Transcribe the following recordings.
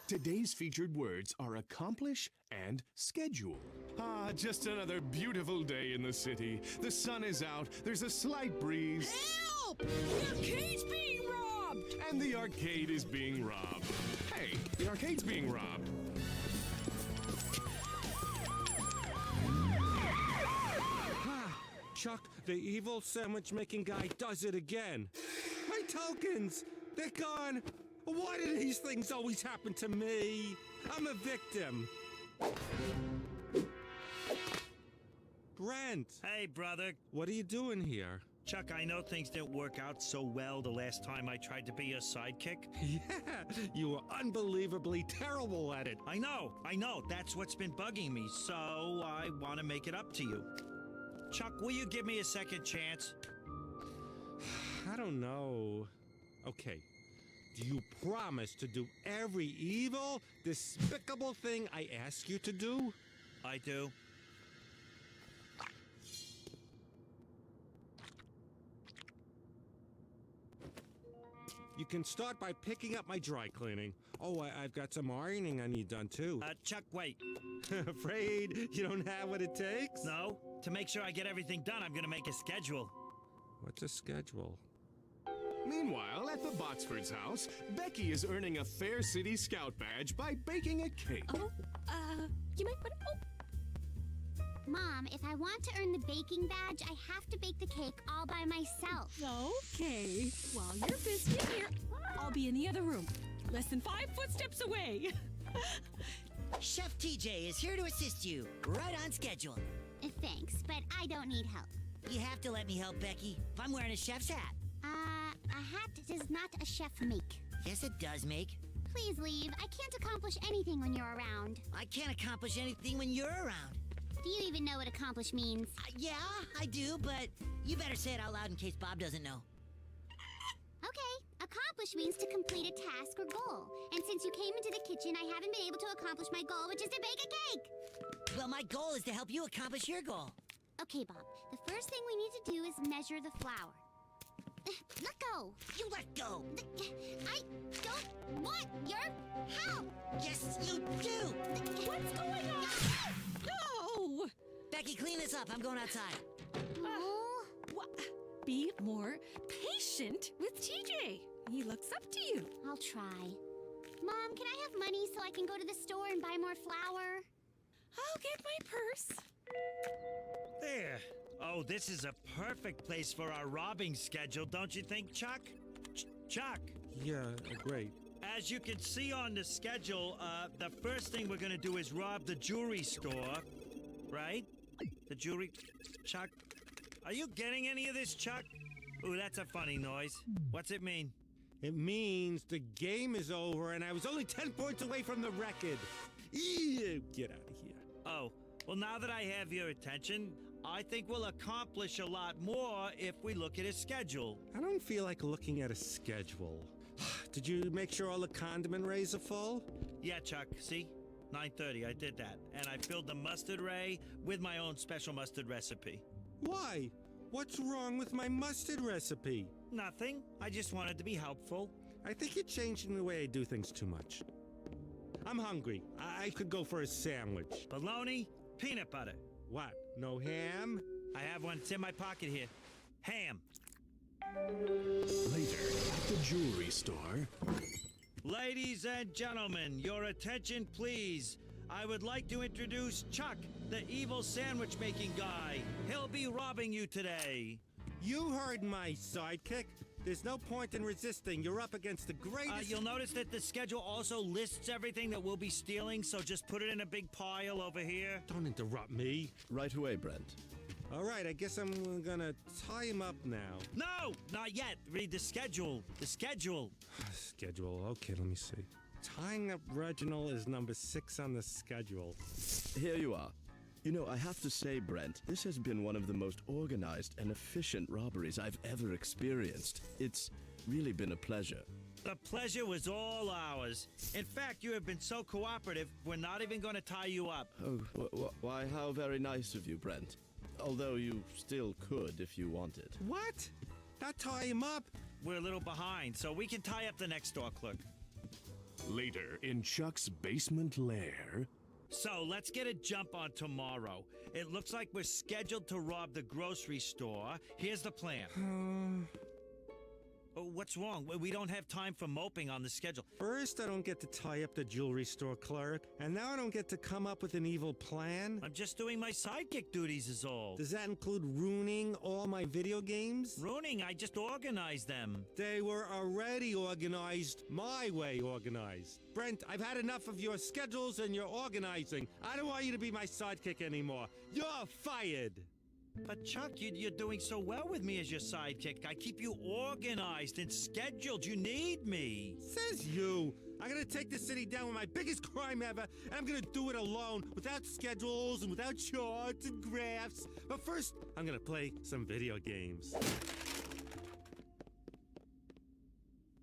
Today's featured words are accomplish and schedule. Ah, just another beautiful day in the city. The sun is out, there's a slight breeze. Help! The arcade's being robbed! And the arcade is being robbed. Hey, the arcade's being robbed. Chuck, the evil sandwich-making guy does it again. My tokens! They're gone! Why do these things always happen to me? I'm a victim. Brent! Hey, brother. What are you doing here? Chuck, I know things didn't work out so well the last time I tried to be your sidekick. Yeah, you were unbelievably terrible at it. I know. That's what's been bugging me, so I want to make it up to you. Chuck, will you give me a second chance? I don't know. Okay. Do you promise to do every evil, despicable thing I ask you to do? I do. You can start by picking up my dry cleaning. Oh, I've got some ironing I need done, too. Chuck, wait. Afraid you don't have what it takes? No. To make sure I get everything done, I'm gonna make a schedule. What's a schedule? Meanwhile, at the Botsford's house, Becky is earning a Fair City Scout badge by baking a cake. You might put Mom, if I want to earn the baking badge, I have to bake the cake all by myself. Okay. While you're busy here, I'll be in the other room. Less than 5 footsteps away. Chef TJ is here to assist you. Right on schedule. Thanks, but I don't need help. You have to let me help, Becky. If I'm wearing a chef's hat. A hat does not a chef make. Yes, it does make. Please leave. I can't accomplish anything when you're around. I can't accomplish anything when you're around. Do you even know what accomplish means? Yeah, I do, but you better say it out loud in case Bob doesn't know. Okay, accomplish means to complete a task or goal. And since you came into the kitchen, I haven't been able to accomplish my goal, which is to bake a cake. Well, my goal is to help you accomplish your goal. Okay, Bob. The first thing we need to do is measure the flour. Let go. You let go. I don't want your help. Yes, you do. What's going on? No! Becky, clean this up. I'm going outside. Oh. Be more patient with TJ. He looks up to you. I'll try. Mom, can I have money so I can go to the store and buy more flour? I'll get my purse. There. Oh, this is a perfect place for our robbing schedule, don't you think, Chuck? Chuck! Yeah, great. As you can see on the schedule, the first thing we're gonna do is rob the jewelry store, right? The jewelry... Chuck, are you getting any of this, Chuck? Ooh, that's a funny noise. What's it mean? It means the game is over and I was only 10 points away from the record. Ew, get out of here. Oh, well, now that I have your attention, I think we'll accomplish a lot more if we look at a schedule. I don't feel like looking at a schedule. Did you make sure all the condiment rays are full? Yeah, Chuck, see? 9:30, I did that. And I filled the mustard ray with my own special mustard recipe. Why? What's wrong with my mustard recipe? Nothing. I just wanted to be helpful. I think you're changing the way I do things too much. I'm hungry. I could go for a sandwich. Bologna, peanut butter. What? No ham? I have one. It's in my pocket here. Ham. Later, at the jewelry store. Ladies and gentlemen, your attention, please. I would like to introduce Chuck, the evil sandwich-making guy. He'll be robbing you today. You heard my sidekick. There's no point in resisting. You're up against the greatest... You'll notice that the schedule also lists everything that we'll be stealing, so just put it in a big pile over here. Don't interrupt me. Right away, Brent. All right, I guess I'm gonna tie him up now. No, not yet. Read the schedule. The schedule. Schedule. Okay, let me see. Tying up Reginald is number 6 on the schedule. Here you are. You know, I have to say, Brent, this has been one of the most organized and efficient robberies I've ever experienced. It's really been a pleasure. The pleasure was all ours. In fact, you have been so cooperative, we're not even going to tie you up. Oh, why, how very nice of you, Brent. Although you still could if you wanted. What? Not tie him up? We're a little behind, so we can tie up the next door clerk. Later, in Chuck's basement lair. So, let's get a jump on tomorrow. It looks like we're scheduled to rob the grocery store. Here's the plan. Oh, what's wrong? We don't have time for moping on the schedule. First, I don't get to tie up the jewelry store clerk, and now I don't get to come up with an evil plan. I'm just doing my sidekick duties is all. Does that include ruining all my video games? Ruining, I just organized them. They were already organized, my way organized. Brent, I've had enough of your schedules and your organizing. I don't want you to be my sidekick anymore. You're fired. But Chuck, you're doing so well with me as your sidekick. I keep you organized and scheduled. You need me. Says you. I'm gonna take the city down with my biggest crime ever, and I'm gonna do it alone, without schedules and without charts and graphs. But first, I'm gonna play some video games.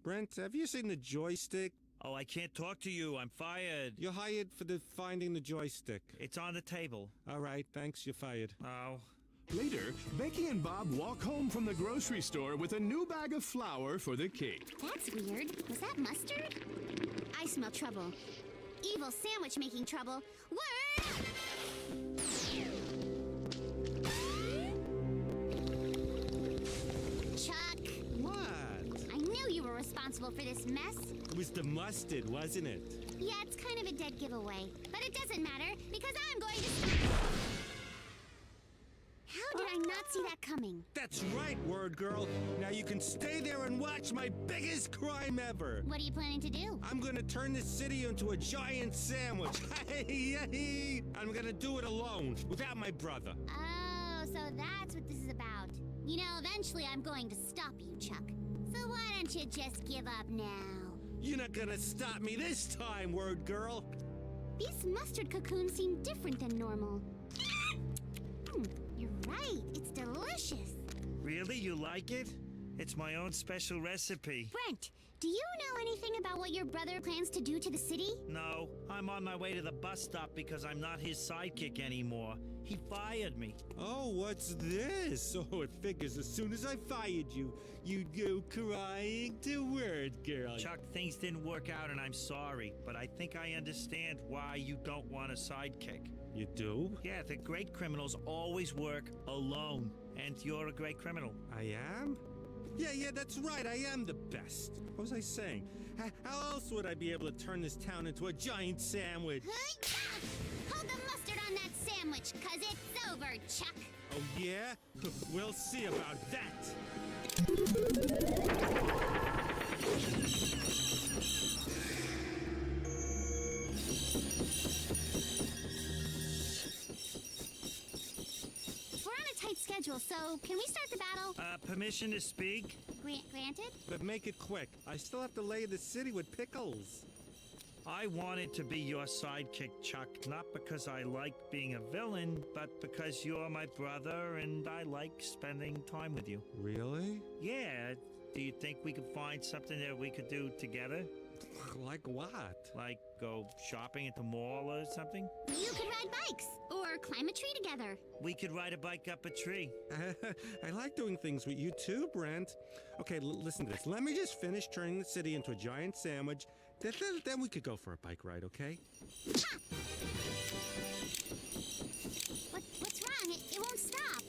Brent, have you seen the joystick? Oh, I can't talk to you. I'm fired. You're hired for finding the joystick. It's on the table. All right, thanks, you're fired. Oh. Later, Becky and Bob walk home from the grocery store with a new bag of flour for the cake. That's weird. Was that mustard? I smell trouble. Evil sandwich making trouble. Word up! Chuck, What? I knew you were responsible for this mess. It was the mustard, wasn't it? Yeah, it's kind of a dead giveaway. But it doesn't matter, because I'm going to... How did I not see that coming? That's right, WordGirl. Now you can stay there and watch my biggest crime ever. What are you planning to do? I'm gonna turn this city into a giant sandwich. I'm gonna do it alone, without my brother. Oh, so that's what this is about. You know, eventually I'm going to stop you, Chuck. So why don't you just give up now? You're not gonna stop me this time, WordGirl. These mustard cocoons seem different than normal. You're right. It's delicious. Really? You like it? It's my own special recipe. Brent, do you know anything about what your brother plans to do to the city? No, I'm on my way to the bus stop because I'm not his sidekick anymore. He fired me. Oh, what's this? Oh, it figures as soon as I fired you, you'd go crying to WordGirl. Chuck, things didn't work out and I'm sorry, but I think I understand why you don't want a sidekick. You do? Yeah, the great criminals always work alone, and you're a great criminal. I am? Yeah, that's right. I am the best. What was I saying? How else would I be able to turn this town into a giant sandwich? Hold the mustard on that sandwich, 'cause it's over, Chuck. Oh, yeah? We'll see about that. Schedule, so can we start the battle? Permission to speak? Granted? But make it quick. I still have to lay the city with pickles. I wanted to be your sidekick, Chuck, not because I like being a villain, but because you're my brother and I like spending time with you. Really? Yeah. Do you think we could find something that we could do together? Like what? Like go shopping at the mall or something? You could ride bikes or climb a tree together. We could ride a bike up a tree. I like doing things with you too, Brent. Okay, listen to this. Let me just finish turning the city into a giant sandwich. Then we could go for a bike ride, okay? Ha! What's wrong? It won't stop.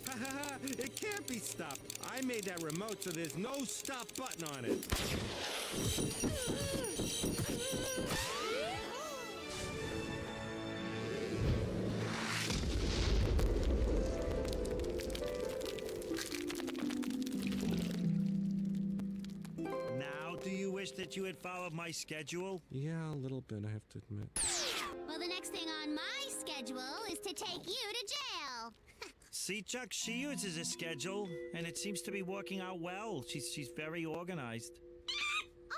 It can't be stopped. I made that remote so there's no stop button on it. Now, do you wish that you had followed my schedule? Yeah, a little bit, I have to admit. Well, the next thing on my schedule is to take you to jail. See, Chuck, she uses a schedule, and it seems to be working out well. She's very organized.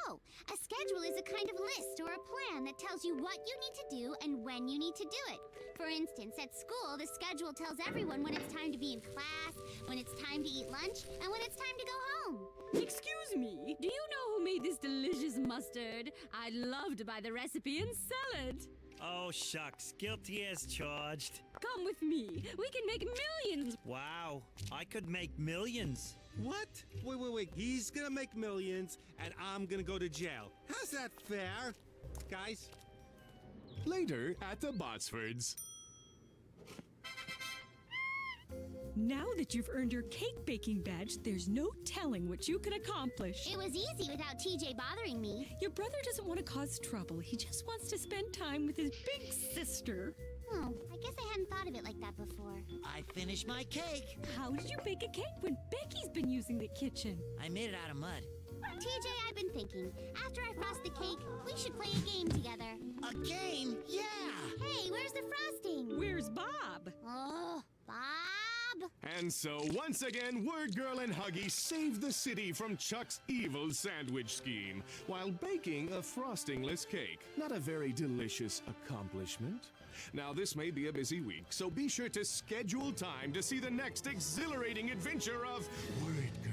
Oh, a schedule is a kind of list or a plan that tells you what you need to do and when you need to do it. For instance, at school, the schedule tells everyone when it's time to be in class, when it's time to eat lunch, and when it's time to go home. Excuse me, do you know who made this delicious mustard? I'd love to buy the recipe and sell it. Oh, shucks. Guilty as charged. Come with me. We can make millions. Wow. I could make millions. What? Wait. He's gonna make millions, and I'm gonna go to jail. How's that fair? guys. Later at the Botsfords. Now that you've earned your cake baking badge, there's no telling what you can accomplish. It was easy without TJ bothering me. Your brother doesn't want to cause trouble. He just wants to spend time with his big sister. Oh, I guess I hadn't thought of it like that before. I finished my cake. How did you bake a cake when Becky's been using the kitchen? I made it out of mud. TJ, I've been thinking. After I frost the cake, we should play a game together. A game? Yeah! Hey, where's the frosting? Where's Bob? Oh, Bob! And so, once again, WordGirl and Huggy saved the city from Chuck's evil sandwich scheme while baking a frostingless cake. Not a very delicious accomplishment. Now, this may be a busy week, so be sure to schedule time to see the next exhilarating adventure of WordGirl.